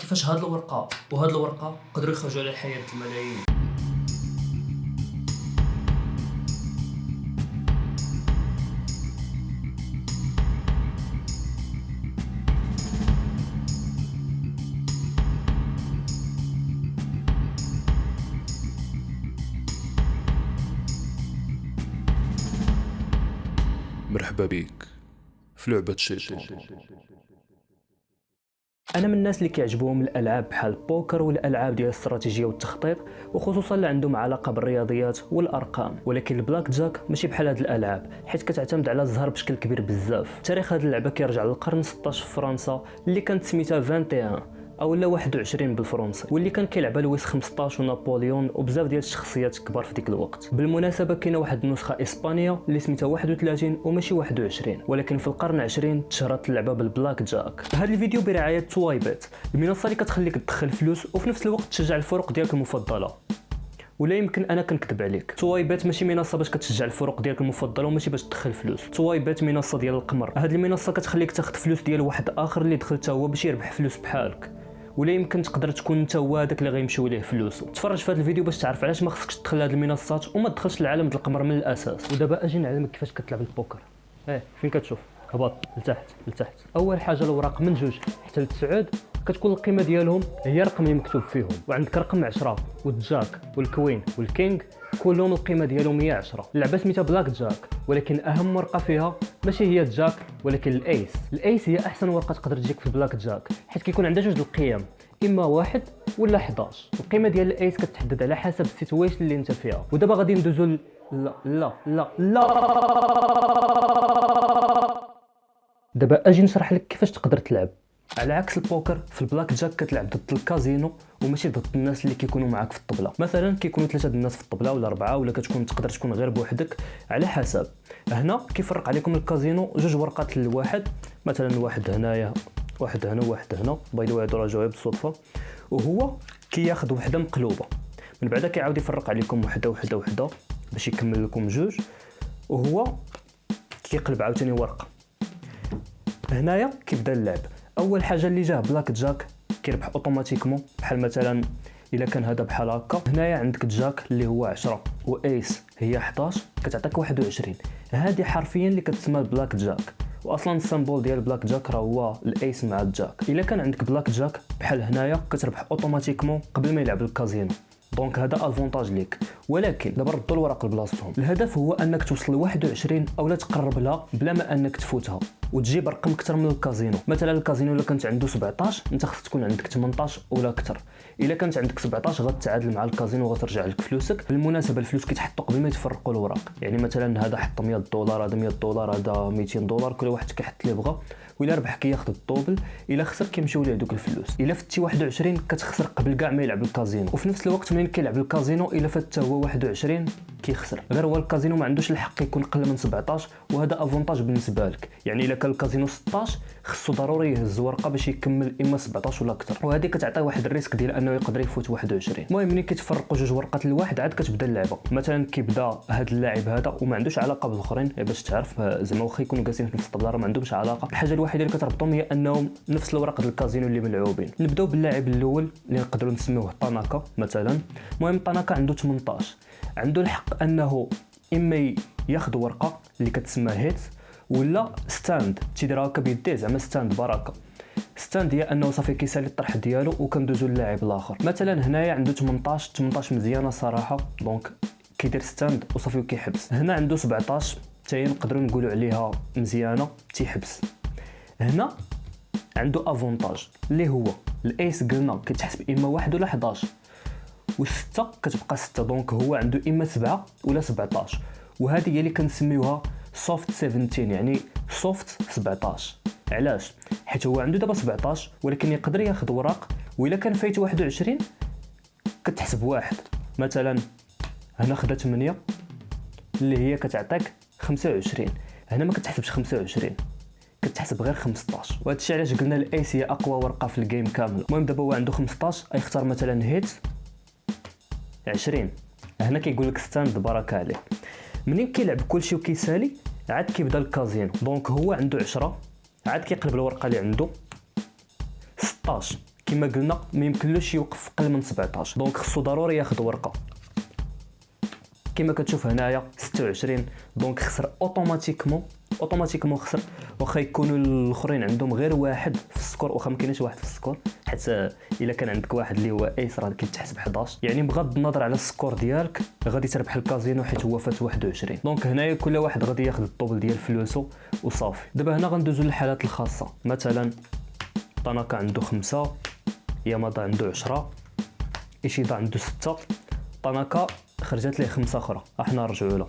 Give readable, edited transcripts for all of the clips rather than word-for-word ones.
كيفاش هاد الورقه وهاد الورقه قدروا يخرجوا على الحياه الملايين. مرحبا بيك في لعبة الشيطان. انا من الناس اللي كيعجبوهم الالعاب بحال البوكر والالعاب ديال الاستراتيجيه والتخطيط، وخصوصا اللي عندهم علاقه بالرياضيات والارقام. ولكن البلاك جاك ماشي بحال هاد الالعاب، حيت كتعتمد على الزهر بشكل كبير بزاف. تاريخ هاد اللعبه كيرجع للقرن 16 في فرنسا، اللي كانت سميتها 21 او لا 21 بالفرنسي، واللي كان كيلعبها لويس 15 ونابليون وبزاف ديال الشخصيات كبار في ديك الوقت. بالمناسبه كاينه واحد النسخه اسبانيه اللي سميتها 31 وماشي 21، ولكن في القرن 20 تشهرت اللعبه بالبلاك جاك. هذا الفيديو برعايه توايبيت، المنصه اللي كتخليك تدخل فلوس وفي نفس الوقت تشجع الفرق ديالك المفضله. ولا يمكن انا كنكذب عليك، توايبيت ماشي منصه باش كتشجع الفرق ديالك المفضله وماشي باش تدخل فلوس. توايبيت منصه ديال القمر. هذه المنصه كتخليك تاخذ فلوس ديال واحد اخر اللي دخل حتى هو باش يربح فلوس بحالك. ولا يمكن تقدر تكون انت هو هذاك اللي غيمشيو ليه فلوسو. تفرج في هذا الفيديو باش تعرف علاش ما خصكش تدخل لهاد المنصات وما تدخلش لعالم ديال القمر من الاساس. ودابا اجي نعلمك كيفاش كتلعب البوكر. فين كتشوف؟ هبط لتحت. اول حاجه الوراق من 2 حتى ل 9 كتكون القيمه ديالهم هي الرقم اللي مكتوب فيهم، وعندك رقم 10 والجاك والكوين والكينغ كلهم القيمه ديالهم هي 10. اللعبه سميتها بلاك جاك، ولكن اهم ورقه فيها ماشي هي الجاك ولكن الايس. الايس هي احسن ورقه تقدر تجيك في البلاك جاك، حيت كيكون عندها 2 القيم، اما 1 ولا 11. القيمه ديال الايس كتحدد على حسب السيتويشن اللي انت فيها. ودابا غادي ندوزو لا دابا اجي نشرح لك كيفاش تقدر تلعب. على عكس البوكر، في البلاك جاك كتلعب ضد الكازينو وماشي ضد الناس اللي كيكونوا معاك في الطبله. مثلا كيكونوا 3 الناس في الطبله ولا 4، ولا تقدر تكون غير بوحدك على حسب. هنا كيفرق عليكم الكازينو 2 ورقات لواحد، مثلا واحد هنايا واحد هنا وواحد هنا، باي ذا واي هادو راه جاو بالصدفه، وهو كياخذ وحده مقلوبه، من بعدا كيعاود يفرق عليكم وحده باش يكمل لكم 2، وهو كيقلب عاوتاني ورقه. هنايا كيبدا اللعب. اول حاجه اللي جاه بلاك جاك كيربح اوتوماتيكمون، بحال مثلا الا كان هذا بحال هكا. هنايا عندك جاك اللي هو 10 وايس هي 11 كتعطيك 21. هذه حرفيا اللي كتسمى بلاك جاك، واصلا السامبول ديال بلاك جاك راه هو الايس مع الجاك. الا كان عندك بلاك جاك بحال هنايا كتربح اوتوماتيكمون قبل ما يلعب الكازينو، دونك هذا افونتاج ليك. ولكن دابا ردوا الورق لبلاصتهم. الهدف هو انك توصل ل 21 اولا تقرب لها بلا ما انك تفوتها وتجيب رقم اكثر من الكازينو. مثلا الكازينو الا كانت عنده 17 انت خصك تكون عندك 18 ولا اكثر. الا كانت عندك 17 غتعادل مع الكازينو وغترجع لك فلوسك. بالمناسبه الفلوس كيتحطوا قبل ما يتفرقوا الوراق، يعني مثلا هذا حط $100، هذا $100، هذا $200، كل واحد كيحط اللي بغا، وإلا ربح كياخذ الطوبل، الا خسر كيمشيو ليه دوك الفلوس. الا فتي 21 كتخسر قبل كاع ما يلعب الكازينو، وفي نفس الوقت ملي كيلعب الكازينو الا فات هو 21 كيخسر. غير هو الكازينو ما عندوش الحق يكون قل من 17، وهذا افونتاج بالنسبه لك. يعني الا كان الكازينو 16 خصو ضروري يهز ورقه باش يكمل اما 17 ولا اكثر، وهذه كتعطي واحد الريسك ديال انه يقدر يفوت 21. المهم ملي كيتفرقوا 2 ورقات لواحد عاد كتبدا اللعبه. مثلا كيبدا هذا اللاعب هذا وما عندوش علاقه بالاخرين، باش تعرف زعما واخا يكونوا جالسين في نفس الطبله راه ما عندهمش علاقه. الحاجه الوحيده اللي كتربطهم هي انهم نفس الورق ديال الكازينو اللي ملعوبين. نبداو باللاعب الاول اللي نقدروا نسميوه طاناكا مثلا. المهم طاناكا عنده 18، عنده الحق انه اما ياخذ ورقه اللي كتسمى هيت ولا ستاند، تيدير هكا بيديه زعما ستاند بركه. ستاند هي انه صافي كيسالي الطرح ديالو وكندوزو للاعب الاخر. مثلا هنايا عنده 18 مزيانه صراحه، دونك كيدير ستاند وصافي وكيحبس. هنا عنده 17 حتى نقدروا نقولوا عليها مزيانه تيحبس. هنا عنده افونتاج اللي هو الايس، قلنا كيتحسب اما 1 ولا 11، و6 كتبقى 6، دونك هو عنده اما 7 ولا 17. وهذه هي اللي كنسميوها سوفت 17، يعني سوفت 17. علاش؟ حيت هو عنده دابا 17 ولكن يقدر ياخذ وراق، والا كان فايت 21 كتحسب 1. مثلا هنا خدا 8 اللي هي كتعطيك 25، هنا ما كتحسبش 25، كتحسب غير 15. وهذا الشيء علاش قلنا الايس هي اقوى ورقه في الجيم كامل. المهم دابا هو عنده 15، يختار مثلا هيت 20. هنا كيقول لك ستاند بركه عليه. منين كيلعب كلشي وكيسالي عاد كيبدا الكازينو، دونك هو عنده 10، عاد كيقلب الورقه اللي عنده 16 كما قلنا ما يمكنلوش يوقف اقل من 17. دونك خصو ضروري ياخذ ورقه. كما كتشوف هنايا 26. دونك خسر اوتوماتيكمون خسر، واخا يكونوا الاخرين عندهم غير واحد في السكور، واخا ما كاينش واحد في السكور، حيت الا كان عندك واحد اللي هو ايس راه كيتحسب 11. يعني بغض النظر على السكور ديالك غادي تربح الكازينو حيت هو فات 21. دونك هنايا كل واحد غادي ياخذ الطوبل ديال فلوسو وصافي. دابا هنا غندوزو للحالات الخاصه. مثلا طناكا عنده 5، يامادا عنده 10، ايشيدا عنده 6. طناكا خرجت ليه 5 اخرى، احنا نرجعوا له.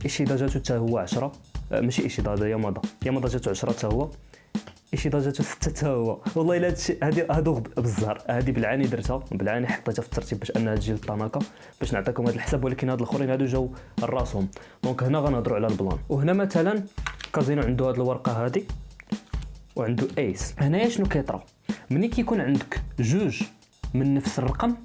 ايشيدا جاتو حتى هو 10، ماشي ايشيدا، هذا يامادا جاتو 10 حتى هو. ايشيدا جاتو 6 حتى هو. والله الا هادشي هادو بالزهر، هادي بالعاني درتها، بالعاني حطيتها في الترتيب باش انها تجي للطناكا باش نعطيكم هذا الحساب، ولكن هاد الاخرين هادو جاو راسهم. دونك هنا غنهضروا على البلان. وهنا مثلا كازينو عنده هاد الورقه هادي وعنده ايس. هنايا شنو كيطرا؟ ملي كيكون عندك جوج من نفس الرقم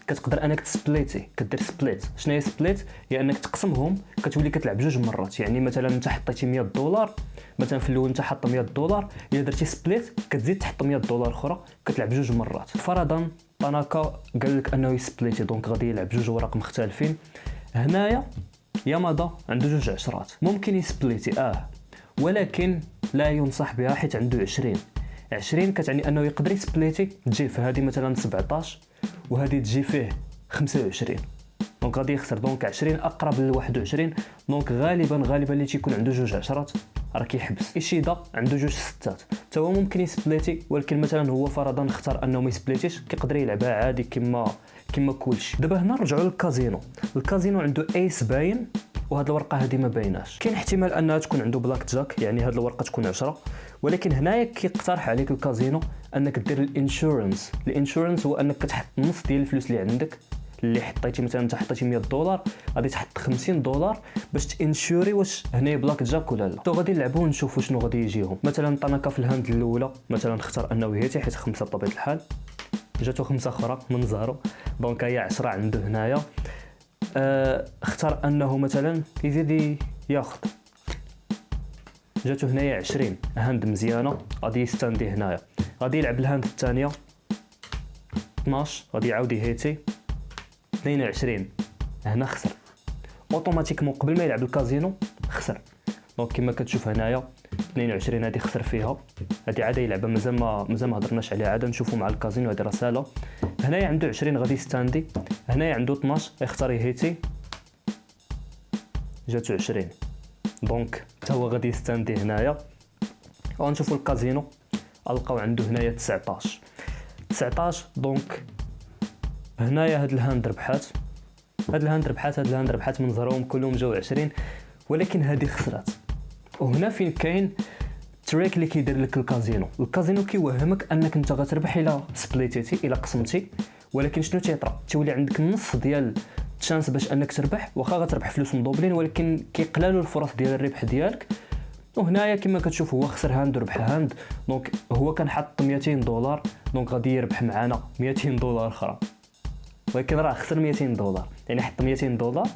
كتقدر انك تسبليتي، كدير سبليت. شنو هي سبليت؟ هي انك تقسمهم، كتولي كتلعب جوج مرات. يعني مثلا انت حطيتي $100، مثلا في الاول انت حاط $100، الا درتي سبليت كتزيد تحط $100 اخرى، كتلعب جوج مرات. فرضا طناكا قال لك انه يسبليتي، دونك غادي يلعب جوج ورق مختلفين. هنايا يامادا عنده جوج عشرات، ممكن يسبليتي ولكن لا ينصح بها حيت عنده 20 كتعني انه يقدر يسبليتي تجي في هذه مثلا 17 وهذه تجي فيه 25. دونك غادي يخسر. دونك 20 اقرب ل 21. دونك غالبا اللي تيكون عنده جوج عشرات راه كيحبس. ايشيدا عنده جوج ستات، حتى هو ممكن يسبليتي، ولكن مثلا هو فرضا اختار انه ما يسبليتيش، كيقدر يلعبها عادي كما كلشي. دابا هنا نرجعوا للكازينو. الكازينو عنده ايس باين، وهاد الورقه هذه ما بايناش. كاين احتمال انها تكون عنده بلاك جاك، يعني هاد الورقه تكون 10. ولكن هنايا كيقترح عليك الكازينو انك دير الانشورنس هو انك كتحط نص ديال الفلوس اللي عندك، اللي حطيتي مثلا انت حطيتي $100 غادي تحط $50 باش تانشوري واش هنايا بلاك جاك ولا لا. تو غادي نلعبوا ونشوفوا شنو غادي يجيهم. مثلا طناكا في الهاند الاولى مثلا اختار انه يهيتي حيت 5 بطبيعه الحال، جاتو 5 اخرى من زهرو، دونك هي 10 عنده هنايا. اختار انه مثلا يزيد ياخذ، جاتو هنايا 20 هاند مزيانه، غادي يستاندي هنايا. غادي يلعب الهاند الثانيه 12، غادي يعاود يهيتي 22. هنا خسر اوتوماتيكمون قبل ما يلعب الكازينو خسر. دونك كما كتشوف هنايا 22 هذه خسر فيها، هذه عاده يلعبها مازال ما هضرناش عليها، عاده نشوفوا مع الكازينو هذه رساله. هنايا عنده 20 غادي يستاندي، هنايا عنده 12 يختار يهيتي، جاتو 20. دونك حتى هو غادي يستاندي هنايا. ونشوفوا الكازينو القاو عنده هنايا 19. دونك هنايا هاد الهاند ربحات، هاد الهاند ربحات من زهرهم كلهم جاو 20، ولكن هذه خسرات. وهنا فين كاين تريك اللي كيدير لك الكازينو كيوهمك انك انت غتربح الا سبليتيتي الا قسمتي، ولكن شنو تيطرا؟ تولي عندك النص ديال الشانس باش انك تربح، واخا غتربح فلوس مدوبلين ولكن كيقلالوا الفرص ديال الربح ديالك. وهنايا كما كتشوف هو خسر هاند وربح هاند. دونك هو كان حط $200، دونك غادي يربح معانا $200 اخرى، ولكن راه خسر $200. يعني حط $200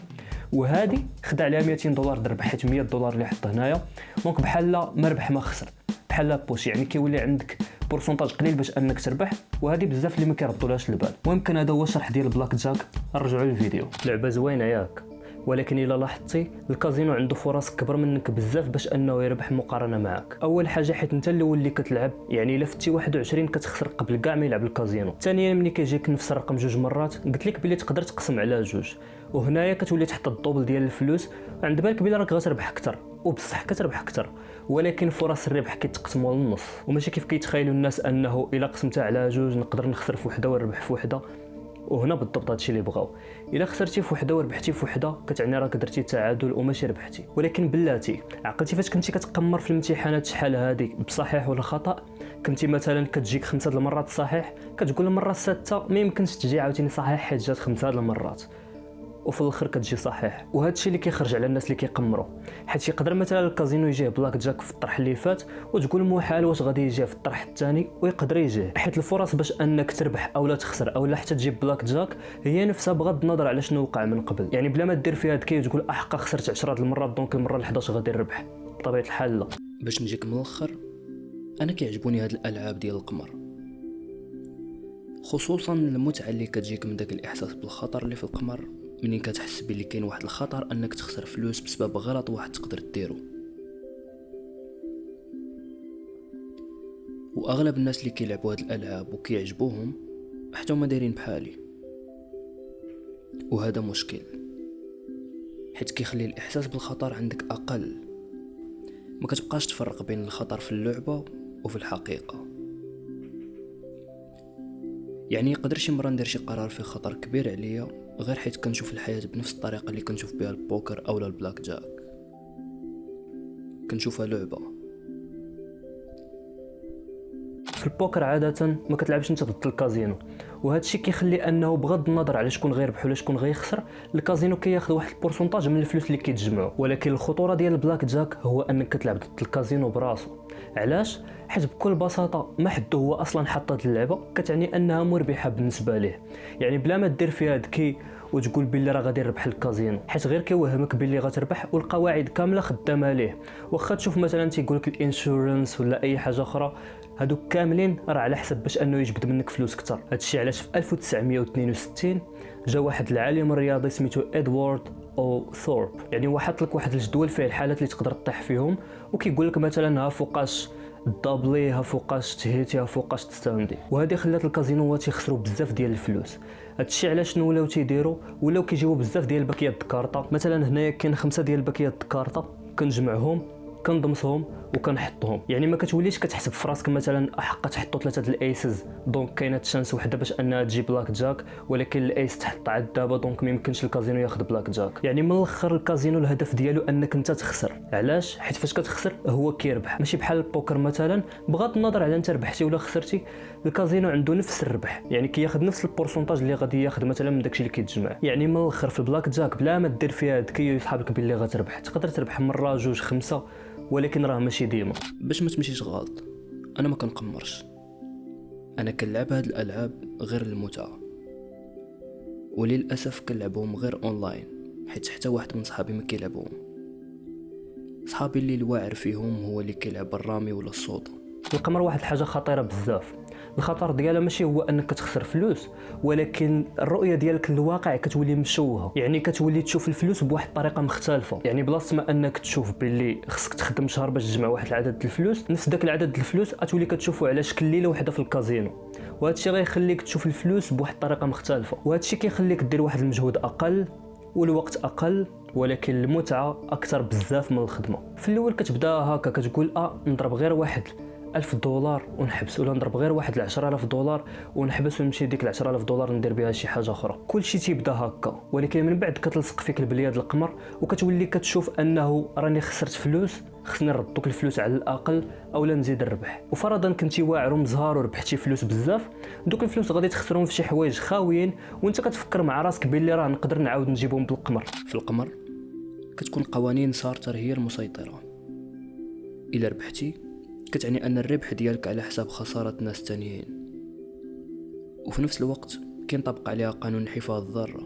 وهذه خدع عليها $200 دربح، حيت $100 اللي حط هنايا. دونك بحال ما ربح ما خسر، بحال بوش، يعني كيولي عندك بورسونتاج قليل باش انك تربح. وهذه بزاف اللي ما كيردولهاش البال. المهم كان هذا هو الشرح ديال بلاك جاك. نرجعوا للفيديو. لعبه زوينه ياك، ولكن الا لاحظتي الكازينو عنده فرص كبر منك بزاف باش انه يربح مقارنه معك. اول حاجه حيت انت الاول اللي كتلعب، يعني الا فتي 21 كتخسر قبل كاع ما يلعب الكازينو. ثانيا ملي كيجيك نفس الرقم جوج مرات قلت لك بلي تقدر تقسم على جوج، وهنايا كتولي تحط الدوبل ديال الفلوس، وعند بالك بلي راك غتربح اكثر، وبصح كتربح اكثر، ولكن فرص الربح كيتقسموا للنص. وماشي كيف كيتخيلوا الناس انه الا قسمتها على جوج نقدر نخسر في وحده ونربح في وحده. وهنا بالضبط هادشي اللي بغاو. الا خسرتي في وحده وربحتي في وحده كتعني راك درتي تعادل وماشي ربحتي. ولكن بلاتي عقلتي فاش كنتي كتقمر في الامتحانات شحال هذه بصحيح ولا خطا، كنتي مثلا كتجيك 5 المرات صحيح، كتقول المره السادسه ما يمكنش تجي عاوتاني صحيح حيت جات 5 المرات، وفي الاخر كتجي صحيح. وهذا الشيء اللي كيخرج على الناس اللي كيقمروا، حيت يقدر مثلا الكازينو يجيه بلاك جاك في الطرح اللي فات وتقول محال واش غادي يجيه في الطرح الثاني، ويقدر يجيه، حيت الفرص باش انك تربح اولا تخسر اولا حتى تجيب بلاك جاك هي نفسها بغض النظر على شنو وقع من قبل. يعني بلا ما دير فيها ذكي وتقول احقا خسرت 10 المرات دونك المره ال11 غادي نربح، بطبيعه الحال لا. باش نجيك من الاخر، انا كيعجبوني هاد الالعاب ديال القمر، خصوصا المتعه اللي كتجيك من داك الاحساس بالخطر اللي في القمر، منين كتحس بلي كاين واحد الخطر انك تخسر فلوس بسبب غلط واحد تقدر ديرو. واغلب الناس اللي كيلعبوا هاد الالعاب وكيعجبوهم حتى هما دايرين بحالي، وهذا مشكل حيت كيخلي الاحساس بالخطر عندك اقل، ما كتبقاش تفرق بين الخطر في اللعبه وفي الحقيقه. يعني يقدر شي مره ندير شي قرار فيه خطر كبير عليا غير حيت كنشوف الحياه بنفس الطريقه اللي كنشوف بها البوكر اولا البلاك جاك، كنشوفها لعبه. في البوكر عاده ما كتلعبش انت ضد الكازينو، وهذا الشيء كيخلي انه بغض النظر على شكون غيربح ولا شكون غيخسر، الكازينو كياخذ واحد البورسونتاج من الفلوس اللي كيتجمعوا. ولكن الخطوره ديال البلاك جاك هو انك كتلعب ضد الكازينو براسو. علاش؟ حيت بكل بساطه ما حد هو اصلا حط هاد اللعبه كتعني انها مربحه بالنسبه ليه. يعني بلا ما دير فيها ذكي وتقول بلي راه غادي نربح الكازينو، حيت غير كيوهمك بلي غتربح والقواعد كامله خدامه ليه. واخا تشوف مثلا تيقول لك الانشورنس ولا اي حاجه اخرى، هادوك كاملين راه على حسب باش انه يجبد منك فلوس كتر. هادشي علاش في 1962 جا واحد العالم الرياضي سميتو ادوارد او ثورب، يعني هو حط لك واحد الجدول فيه الحالات اللي تقدر تطيح فيهم، وكيقول لك مثلا ها فوقاش الدابلي، ها فوقاش تهيتي، ها فوقاش تستاندي. وهذه خلات الكازينوات يخسروا بزاف ديال الفلوس. هادشي علاش ولاو تيديروا، ولاو كيجيبوا بزاف ديال الباكيات الكارطه. مثلا هنايا كاين 5 ديال الباكيات الكارطه، كنجمعهم كنضمسهم وكنحطهم. يعني ما كتوليش كتحسب في راسك مثلا احق تحطوا 3 د الايسز دونك كاينه تشانس وحده باش انها تجي بلاك جاك، ولكن الايس تحط عاد دابا دونك ما يمكنش الكازينو ياخذ بلاك جاك. يعني من الاخر الكازينو الهدف ديالو انك انت تخسر. علاش؟ حيت فاش كتخسر هو كيربح، ماشي بحال البوكر مثلا. بغض النظر على انت ربحتي ولا خسرتي، الكازينو عنده نفس الربح، يعني كياخذ نفس البورسونتاج اللي غادي ياخذ مثلا من داكشي اللي كيتجمع. يعني من الاخر في البلاك جاك بلا ما دير فيها ذكي يصحابك باللي غتربح، تقدر تربح مره جوج 5، ولكن راه ماشي ديما. باش ما تمشيش غلط، انا ما كنقمرش، انا كنلعب هاد الالعاب غير للمتعه، وللاسف كنلعبهم غير اونلاين حيت حتى واحد من صحابي ما كيلعبهم. صحابي اللي الواعر فيهم هو اللي كيلعب الرامي ولا الصودا. القمر واحد الحاجه خطيره بزاف. الخطر ديالها ماشي هو انك كتخسر فلوس، ولكن الرؤيه ديالك للواقع كتولي مشوهه. يعني كتولي تشوف الفلوس بواحد الطريقه مختلفه. يعني بلاصه ما انك تشوف باللي خصك تخدم شهر باش تجمع واحد العدد د الفلوس، نفس داك العدد د الفلوس غتولي كتشوفه على شكل ليله وحده في الكازينو. وهذا الشيء غيخليك تشوف الفلوس بواحد الطريقه مختلفه، وهذا الشيء كيخليك دير واحد المجهود اقل والوقت اقل، ولكن المتعه اكثر بزاف من الخدمه. في الاول كتبدا هكا كتقول نضرب غير واحد $1000 ونحبس، ولا نضرب غير واحد $10,000 ونحبس ونمشي ديك $10,000 ندير بها شي حاجه اخرى. كلشي تيبدا هكا، ولكن من بعد كتلصق فيك البليه ديال القمر وكتولي كتشوف انه راني خسرت فلوس، خصني نرد دوك الفلوس على الاقل اولا نزيد الربح. وفرضا كنتي واعر ومزهار وربحتي فلوس بزاف، دوك الفلوس غادي تخسرهم في شي حوايج خاويين، وانت كتفكر مع راسك باللي راه نقدر نعاود نجيبهم بالقمر. في القمر كتكون قوانين سارتر هي المسيطره. الا ربحتي كتعني ان الربح ديالك على حساب خساره ناس تانيين، وفي نفس الوقت كينطبق عليها قانون حفاظ الذره: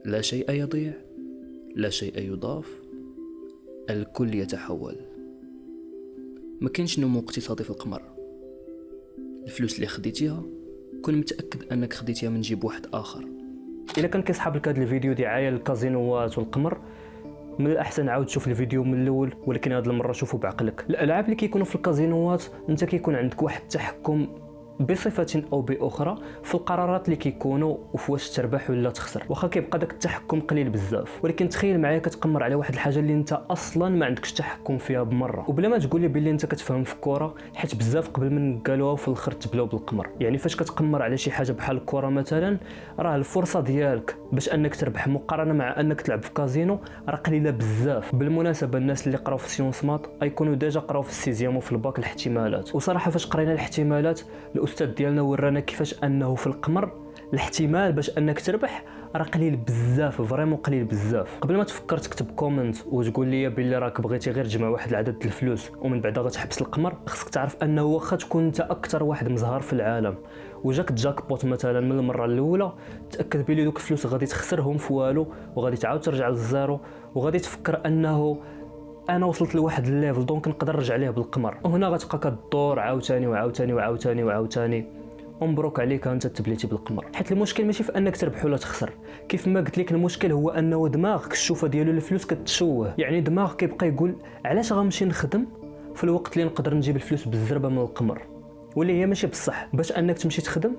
لا شيء يضيع، لا شيء يضاف، الكل يتحول. ما كاينش نمو اقتصادي في القمر. الفلوس اللي خديتيها كون متاكد انك خديتيها من جيب واحد اخر. الا كان كيصحاب لك هذا الفيديو دعايه للكازينوات والقمر، من الاحسن عاود تشوف الفيديو من الاول، ولكن هذه المره شوفه بعقلك. الالعاب اللي كيكونوا في الكازينوات انت كيكون عندك واحد التحكم بصفه او باخرى في القرارات اللي كيكونوا وفي واش تربح ولا تخسر. واخا كيبقى داك التحكم قليل بزاف، ولكن تخيل معايا كتقمر على واحد الحاجه اللي انت اصلا ما عندكش تحكم فيها بمره، وبلا ما تقول لي باللي انت كتفهم في الكره، حيت بزاف قبل من قالوها وفي الاخر تبلاو بالقمر. يعني فاش كتقمر على شي حاجه بحال الكره مثلا، راه الفرصه ديالك باش انك تربح مقارنه مع انك تلعب في كازينو راه قليله بزاف. بالمناسبه الناس اللي قراو في سيونس مات يكونوا ديجا قراو في السيزيام وفي الباك الاحتمالات، وصراحه فاش قرينا الاحتمالات الاستاذ ديالنا ورانا كيفاش انه في القمر الاحتمال باش انك تربح راه قليل بزاف، فريمون قليل بزاف. قبل ما تفكر تكتب كومنت وتقول لي باللي راك بغيتي غير تجمع واحد العدد د الفلوس ومن بعد غتحبس القمر، خصك تعرف انه واخا تكون انت اكثر واحد مزهر في العالم وجاك جاك بوت مثلا من المره الاولى، تاكد بلي دوك الفلوس غادي تخسرهم في والو وغادي تعاود ترجع للزيرو، وغادي تفكر انه انا وصلت لواحد الليفل دونك نقدر نرجع ليه بالقمر. وهنا غتبقى كدور عاوتاني وعاوتاني وعاوتاني وعاوتاني، ومبروك عليك انت تبليتي بالقمر. حيت المشكل ماشي في انك تربح ولا تخسر، كيف ما قلت لك المشكل هو انه دماغك الشوفه ديالو الفلوس كتشوه. يعني دماغك كيبقى يقول علاش غنمشي نخدم في الوقت اللي نقدر نجيب الفلوس بالزربه من القمر، واللي هي ماشي بصح. باش انك تمشي تخدم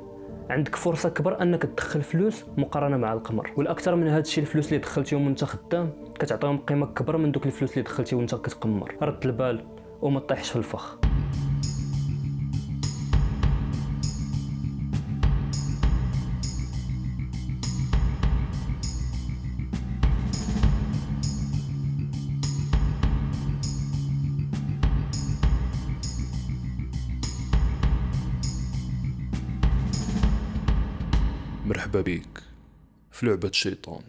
عندك فرصه كبر انك تدخل فلوس مقارنه مع القمر، والاكثر من هذا الشيء الفلوس اللي دخلتيهم وانت خدام كتعطيهم قيمه كبر من دوك الفلوس اللي دخلتي وانت كتقمر. رد البال وما تطيحش في الفخ. مرحبا بيك في لعبة شيطان.